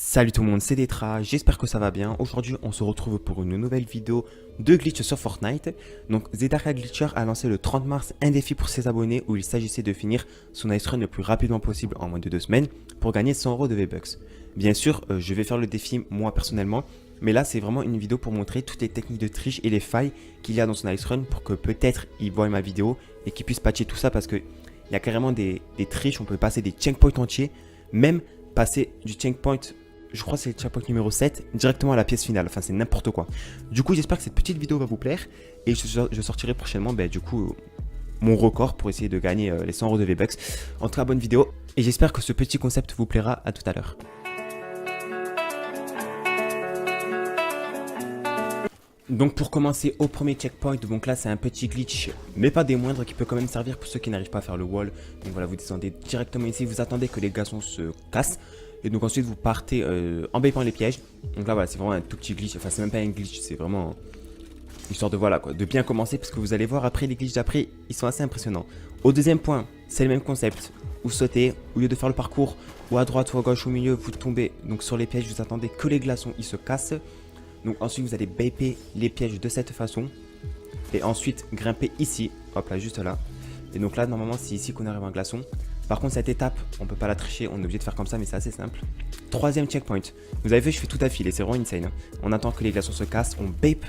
Salut tout le monde, c'est Detra, j'espère que ça va bien. Aujourd'hui, on se retrouve pour une nouvelle vidéo de glitch sur Fortnite. Donc, Zedarka Glitcher a lancé le 30 mars un défi pour ses abonnés où il s'agissait de finir son ice run le plus rapidement possible en moins de 2 semaines pour gagner 100 € de V-Bucks. Bien sûr, je vais faire le défi moi personnellement, mais là, c'est vraiment une vidéo pour montrer toutes les techniques de triche et les failles qu'il y a dans son ice run pour que peut-être il voie ma vidéo et qu'il puisse patcher tout ça parce qu'il y a carrément des triches, on peut passer des checkpoints entiers, même passer du checkpoint, je crois que c'est le checkpoint numéro 7, directement à la pièce finale. Enfin, c'est n'importe quoi. Du coup, j'espère que cette petite vidéo va vous plaire. Et je sortirai prochainement, du coup, mon record pour essayer de gagner les 100 € de V-Bucks. En tout cas, bonne vidéo. Et j'espère que ce petit concept vous plaira. À tout à l'heure. Donc pour commencer au premier checkpoint, donc là c'est un petit glitch, mais pas des moindres, qui peut quand même servir pour ceux qui n'arrivent pas à faire le wall. Donc voilà, vous descendez directement ici, vous attendez que les glaçons se cassent. Et donc ensuite vous partez en baipant les pièges. Donc là voilà, c'est vraiment un tout petit glitch, enfin c'est même pas un glitch, c'est vraiment histoire de voilà quoi, de bien commencer, parce que vous allez voir après les glitches d'après, ils sont assez impressionnants. Au deuxième point, c'est le même concept, vous sautez, au lieu de faire le parcours, ou à droite ou à gauche ou au milieu, vous tombez donc sur les pièges, vous attendez que les glaçons ils se cassent. Donc ensuite vous allez baper les pièges de cette façon. Et ensuite grimper ici, hop là, juste là. Et donc là normalement c'est ici qu'on arrive à un glaçon. Par contre cette étape, on peut pas la tricher, on est obligé de faire comme ça, mais c'est assez simple. Troisième checkpoint, vous avez vu, je fais tout affilé, c'est vraiment insane. On attend que les glaçons se cassent, on bape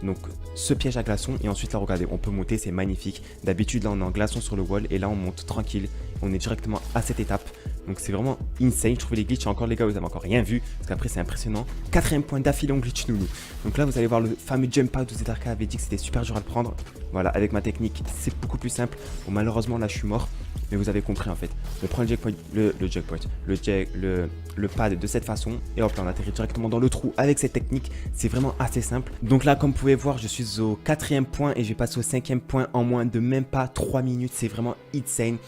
donc ce piège à glaçons, et ensuite là regardez, on peut monter, c'est magnifique. D'habitude là on est en glaçon sur le wall, et là on monte tranquille, on est directement à cette étape. Donc c'est vraiment insane, je trouvais les glitches, encore les gars vous avez encore rien vu, parce qu'après c'est impressionnant. Quatrième point d'affilée on glitch nous. Donc là vous allez voir le fameux jump out où Zedarka avait dit que c'était super dur à le prendre. Voilà, avec ma technique c'est beaucoup plus simple. Bon malheureusement là je suis mort, mais vous avez compris en fait. On prend le pad de cette façon, et hop là on atterrit directement dans le trou avec cette technique, c'est vraiment assez simple. Donc là comme vous pouvez voir je suis au quatrième point et je vais passer au cinquième point en moins de même pas 3 minutes, c'est vraiment insane.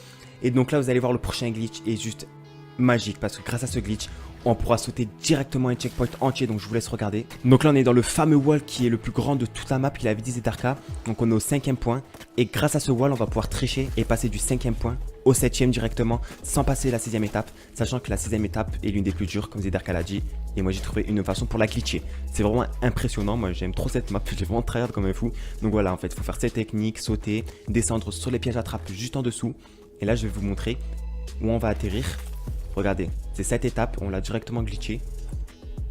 Et donc là vous allez voir le prochain glitch est juste magique, parce que grâce à ce glitch on pourra sauter directement un checkpoint entier, donc je vous laisse regarder. Donc là on est dans le fameux wall qui est le plus grand de toute la map, il avait dit Zedarka. Donc on est au cinquième point, et grâce à ce wall on va pouvoir tricher et passer du cinquième point au 7ème directement, sans passer la 6ème étape, sachant que la 6ème étape est l'une des plus dures comme Zedarka l'a dit, et moi j'ai trouvé une façon pour la glitcher. C'est vraiment impressionnant, moi j'aime trop cette map, j'ai vraiment tryhard comme un fou. Donc voilà, en fait il faut faire cette technique, sauter, descendre sur les pièges à trappe juste en dessous, et là je vais vous montrer où on va atterrir. Regardez, c'est cette étape, on l'a directement glitché.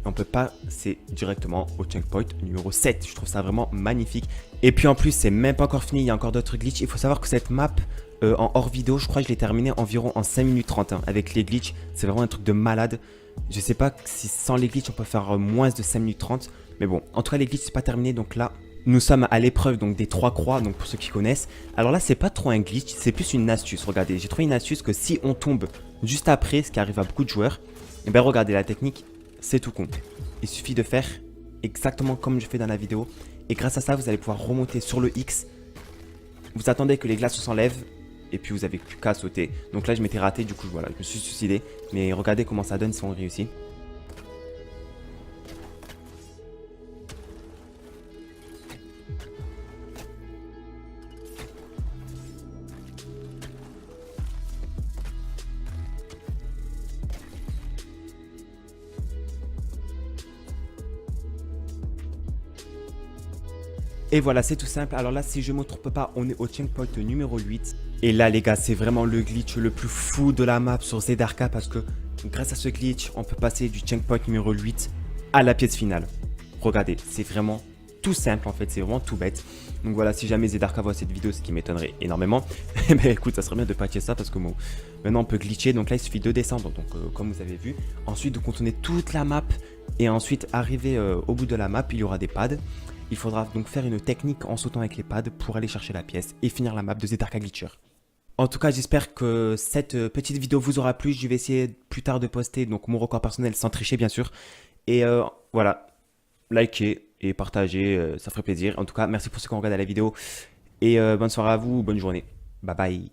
On peut passer directement au checkpoint numéro 7. Je trouve ça vraiment magnifique. Et puis en plus, c'est même pas encore fini, il y a encore d'autres glitches. Il faut savoir que cette map, en hors vidéo, je crois que je l'ai terminée environ en 5 minutes 30 avec les glitches. C'est vraiment un truc de malade. Je sais pas si sans les glitches, on peut faire moins de 5 minutes 30. Mais bon, en tout cas, les glitches, c'est pas terminé. Donc là, nous sommes à l'épreuve donc des 3 croix, donc pour ceux qui connaissent. Alors là, c'est pas trop un glitch, c'est plus une astuce. Regardez, j'ai trouvé une astuce que si on tombe juste après, ce qui arrive à beaucoup de joueurs, et bien regardez la technique, c'est tout con. Il suffit de faire exactement comme je fais dans la vidéo, et grâce à ça, vous allez pouvoir remonter sur le X. Vous attendez que les glaçons s'enlèvent, et puis vous n'avez plus qu'à sauter. Donc là, je m'étais raté, du coup, voilà, je me suis suicidé. Mais regardez comment ça donne si on réussit. Et voilà, c'est tout simple. Alors là, si je ne me trompe pas, on est au checkpoint numéro 8. Et là, les gars, c'est vraiment le glitch le plus fou de la map sur Zedarka, parce que grâce à ce glitch, on peut passer du checkpoint numéro 8 à la pièce finale. Regardez, c'est vraiment tout simple en fait, c'est vraiment tout bête. Donc voilà, si jamais Zedarka voit cette vidéo, ce qui m'étonnerait énormément, mais écoute, ça serait bien de patcher ça, parce que bon, maintenant on peut glitcher. Donc là, il suffit de descendre, donc comme vous avez vu. Ensuite, de contourner toute la map, et ensuite arriver au bout de la map, il y aura des pads. Il faudra donc faire une technique en sautant avec les pads pour aller chercher la pièce et finir la map de Zedarka Glitcher. En tout cas, j'espère que cette petite vidéo vous aura plu. Je vais essayer plus tard de poster donc mon record personnel sans tricher bien sûr. Et voilà, likez et partagez, ça ferait plaisir. En tout cas, merci pour ceux qui ont regardé la vidéo. Et bonne soirée à vous, bonne journée. Bye bye.